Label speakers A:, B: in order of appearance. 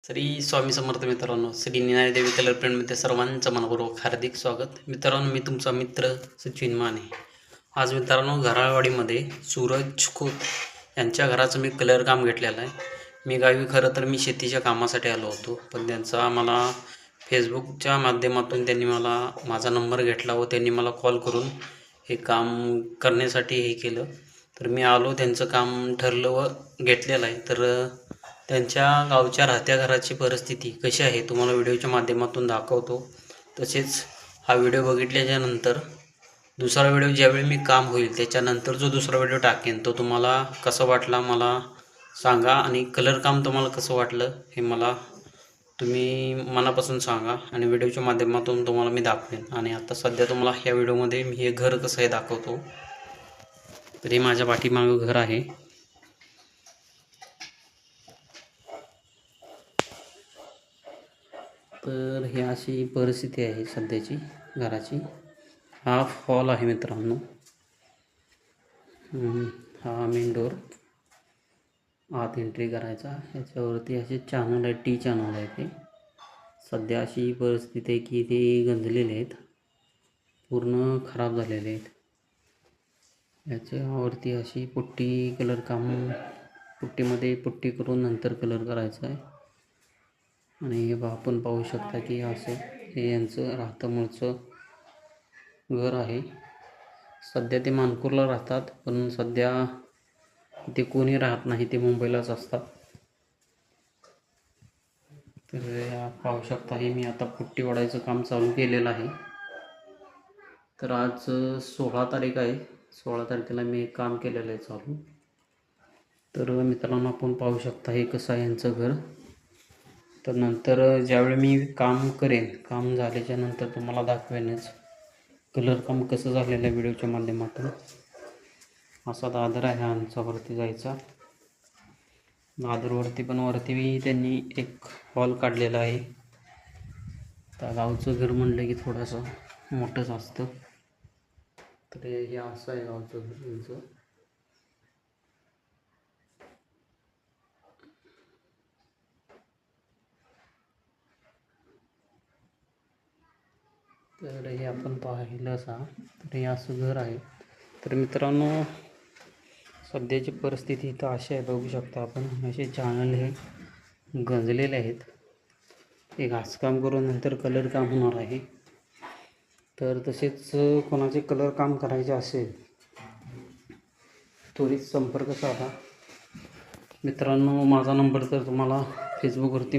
A: श्री स्वामी समर्थ मित्रांनो, श्री निनाय देवी कलर प्रिंटमध्ये सर्वांचं मनपूर्वक हार्दिक स्वागत. मित्रांनो, मी तुमचा मित्र सचिन माने. आज मित्रांनो, घराळवाडीमध्ये सूरज खोत यांच्या घराचं मी कलर काम घेतलेलं आहे. मी गावी खरं तर मी शेतीच्या कामासाठी आलो होतो, पण त्यांचा मला फेसबुकच्या माध्यमातून त्यांनी मला माझा नंबर घेतला व त्यांनी मला कॉल करून हे काम करण्यासाठी हे केलं. तर मी आलो, त्यांचं काम ठरलं व घेतलेलं आहे. तर त्यांच्या गावच्या राहत्या घराची परिस्थिती कशी आहे तुम्हाला व्हिडिओच्या माध्यमातून दाखवतो. तसेच हा व्हिडिओ बघितल्याच्यानंतर दुसरा व्हिडिओ ज्यावेळी मी काम होईल त्याच्यानंतर जो दुसरा व्हिडिओ टाकेन तो तुम्हाला कसा वाटला मला सांगा, आणि कलर काम तुम्हाला कसं वाटलं हे मला तुम्ही मनापासून सांगा, आणि व्हिडिओच्या माध्यमातून तुम्हाला मी दाखवेन. आणि आता सध्या तुम्हाला ह्या व्हिडिओमध्ये मी हे घर कसं आहे दाखवतो. तर हे माझ्या पाठीमागं घर आहे. तर ही अशी परिस्थिती आहे सध्याची घराची. हा हॉल आहे मित्रांनो. हा मेन डोर, आत एंट्री करायचा. याच्यावरती असे चॅनल आहे, टी चॅनल आहे. ते सध्या अशी परिस्थिती आहे की ते गंजलेले आहेत, पूर्ण खराब झालेले आहेत. याच्यावरती अशी पुट्टी कलर काम, पुट्टीमध्ये पुट्टी करून नंतर कलर करायचा आहे. आणि हे आपण पाहू शकता की असं हे यांचं राहतं मूळचं घर आहे. सध्या ते मानपूरला राहतात, पण सध्या ते कोणी राहत नाही, ते मुंबईलाच असतात. तर पाहू शकता हे मी आता पुट्टी ओढायचं काम चालू केलेलं आहे. तर आज 16 तारीख आहे. 16 तारखेला मी एक काम केलेलं आहे चालू. तर मित्रांनो, आपण पाहू शकता हे कसं आहे यांचं घर. तर नंतर ज्यावेळी मी काम करेन, काम झाल्याच्या नंतर तुम्हाला दाखवेनच कलर काम कसं झालेलं आहे व्हिडिओच्या माध्यमातून. असा दादर आहे आमचा वरती जायचा. दादरवरती पण वरती त्यांनी एक हॉल काढलेला आहे. तर गावचं घर म्हणलं की थोडंसं मोठंच असतं. तर हे असं आहे गावचं घर यांचं. तर हे आपण पाहिलं असा, तर हे असं घर आहे. तर मित्रांनो, सध्याची परिस्थिती इथं अशी आहे, बघू शकता आपण. असे चॅनल हे गंजलेले आहेत. हे घासकाम करून नंतर कलर काम होणार आहे. तर तसेच कोणाचे कलर काम करायचे असेल त्वरित संपर्क साधा. मित्रांनो, माझा नंबर तर तुम्हाला फेसबुकवरती